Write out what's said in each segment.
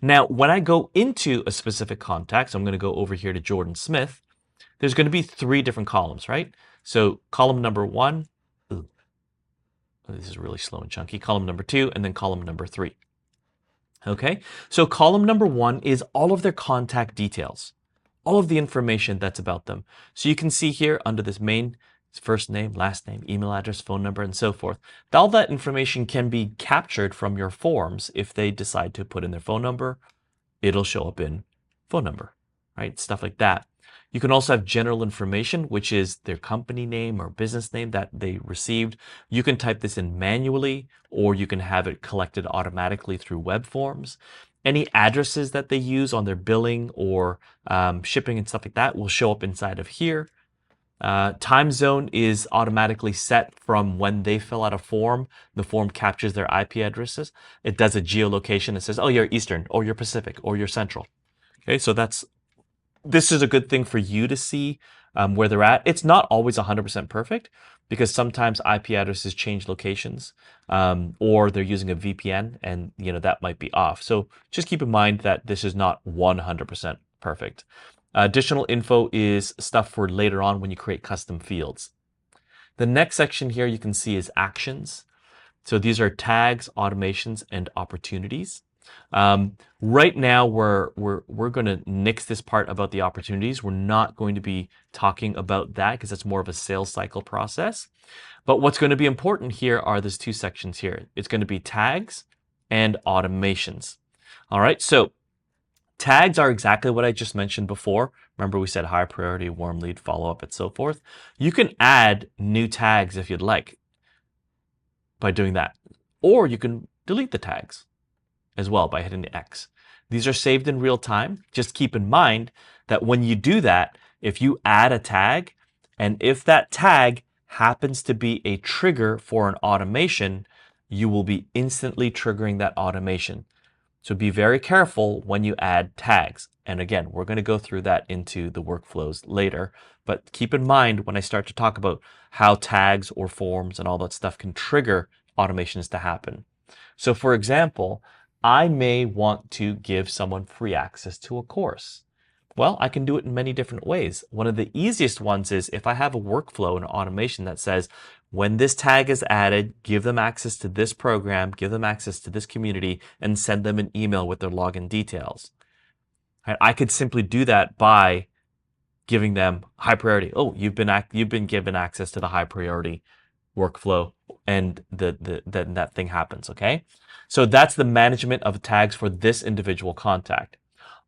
Now, when I go into a specific contact, so I'm going to go over here to Jordan Smith, there's going to be three different columns, right? So column number one, ooh, this is really slow and chunky, column number two, and then column number three. Okay, so column number one is all of their contact details, all of the information that's about them. So you can see here under this main, first name, last name, email address, phone number, and so forth. All that information can be captured from your forms. If they decide to put in their phone number, it'll show up in phone number, right? Stuff like that. You can also have general information, which is their company name or business name that they received. You can type this in manually, or you can have it collected automatically through web forms. Any addresses that they use on their billing or shipping and stuff like that will show up inside of here. Time zone is automatically set from when they fill out a form. The form captures their IP addresses. It does a geolocation. It says, oh, you're Eastern, or you're Pacific, or you're Central. Okay, so this is a good thing for you to see where they're at. It's not always 100% perfect because sometimes IP addresses change locations or they're using a VPN and that might be off. So just keep in mind that this is not 100% perfect. Additional info is stuff for later on when you create custom fields. The next section here you can see is actions. So these are tags, automations, and opportunities. Right now, we're going to nix this part about the opportunities. We're not going to be talking about that because that's more of a sales cycle process. But what's going to be important here are these two sections here. It's going to be tags and automations. All right, so tags are exactly what I just mentioned before. Remember we said high priority, warm lead, follow up, and so forth. You can add new tags if you'd like by doing that. Or you can delete the tags as well by hitting the X. These are saved in real time. Just keep in mind that when you do that, if you add a tag, and if that tag happens to be a trigger for an automation, you will be instantly triggering that automation. So be very careful when you add tags. And again, we're going to go through that into the workflows later. But keep in mind when I start to talk about how tags or forms and all that stuff can trigger automations to happen. So for example, I may want to give someone free access to a course. Well, I can do it in many different ways. One of the easiest ones is if I have a workflow and automation that says, when this tag is added, give them access to this program, give them access to this community, and send them an email with their login details. I could simply do that by giving them high priority. Oh, you've been given access to the high priority workflow, and that thing happens. Okay, so that's the management of tags for this individual contact.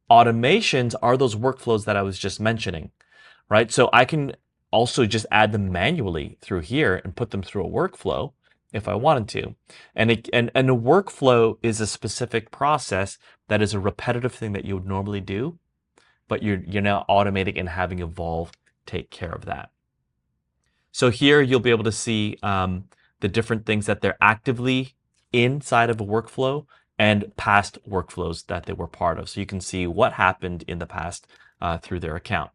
Automations are those workflows that I was just mentioning, right? So I can also just add them manually through here and put them through a workflow if I wanted to. And a workflow is a specific process that is a repetitive thing that you would normally do, but you're now automating and having Evolve take care of that. So here you'll be able to see the different things that they're actively inside of a workflow and past workflows that they were part of. So you can see what happened in the past through their account.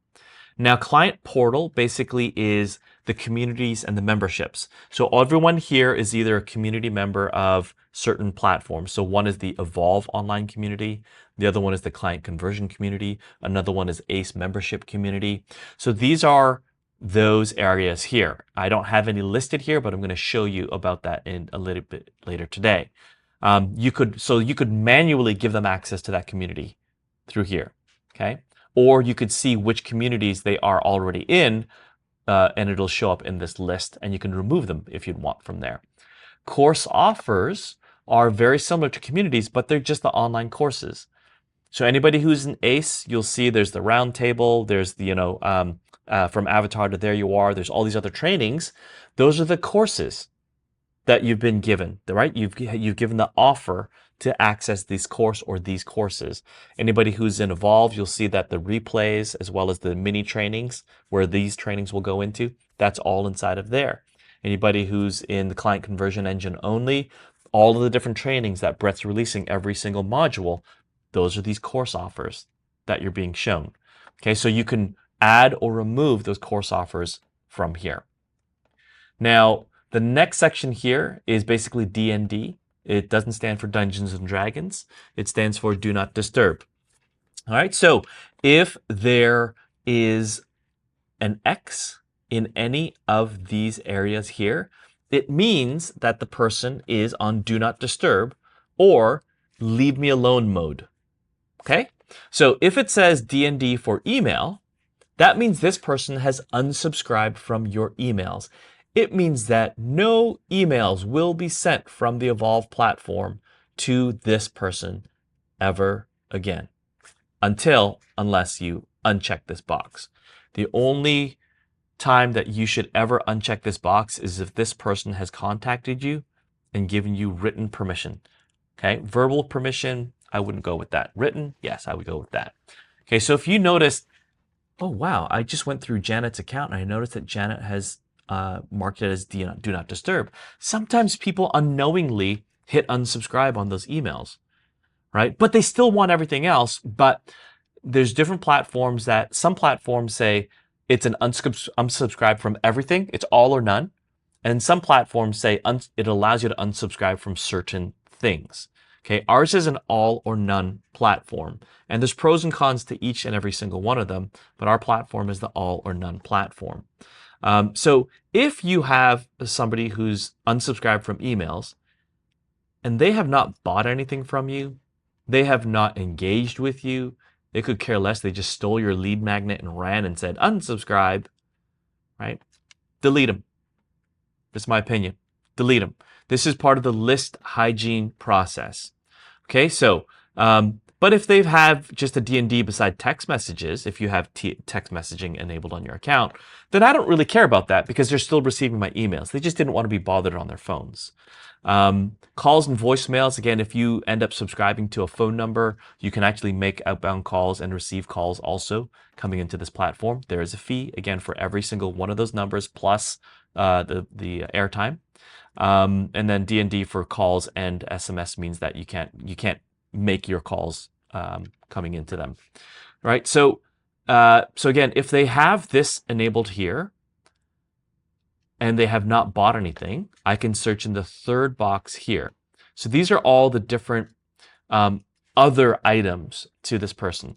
Now, Client Portal basically is the communities and the memberships. So everyone here is either a community member of certain platforms. So one is the Evolve online community. The other one is the Client Conversion community. Another one is ACE membership community. So these are those areas here. I don't have any listed here, but I'm going to show you about that in a little bit later today. You could manually give them access to that community through here, okay? Or you could see which communities they are already in, and it'll show up in this list, and you can remove them if you'd want from there. Course offers are very similar to communities, but they're just the online courses. So anybody who's an ACE, you'll see there's the round table, there's the, from Avatar to There You Are, there's all these other trainings. Those are the courses that you've been given, right? You've given the offer to access this course or these courses. Anybody who's in Evolve, you'll see that the replays as well as the mini trainings where these trainings will go into, that's all inside of there. Anybody who's in the Client Conversion Engine only, all of the different trainings that Brett's releasing every single module, those are these course offers that you're being shown. Okay, so you can add or remove those course offers from here. Now, the next section here is basically DND. It doesn't stand for Dungeons and Dragons. It stands for Do Not Disturb. All right, so if there is an X in any of these areas here, it means that the person is on Do Not Disturb or Leave Me Alone mode. Okay? So if it says DND for email, that means this person has unsubscribed from your emails. It means that no emails will be sent from the Evolve platform to this person ever again, unless you uncheck this box. The only time that you should ever uncheck this box is if this person has contacted you and given you written permission. Okay, verbal permission, I wouldn't go with that. Written, yes, I would go with that. Okay, so if you notice, oh wow, I just went through Janet's account and I noticed that Janet has marked it as Do Not Disturb. Sometimes people unknowingly hit unsubscribe on those emails, right? But they still want everything else. But there's different platforms that some platforms say it's an unsubscribe from everything. It's all or none. And some platforms say it allows you to unsubscribe from certain things. Okay, ours is an all or none platform. And there's pros and cons to each and every single one of them, but our platform is the all or none platform. So if you have somebody who's unsubscribed from emails and they have not bought anything from you, they have not engaged with you, they could care less, they just stole your lead magnet and ran and said unsubscribe, right? Delete them. That's my opinion. Delete them. This is part of the list hygiene process. Okay, so, but if they have just a D&D beside text messages, if you have text messaging enabled on your account, then I don't really care about that because they're still receiving my emails. They just didn't want to be bothered on their phones. Calls and voicemails, again, if you end up subscribing to a phone number, you can actually make outbound calls and receive calls also coming into this platform. There is a fee, again, for every single one of those numbers plus the airtime. And then D&D for calls and SMS means that you can't make your calls coming into them, right? So again, if they have this enabled here and they have not bought anything, I can search in the third box here. So these are all the different other items to this person.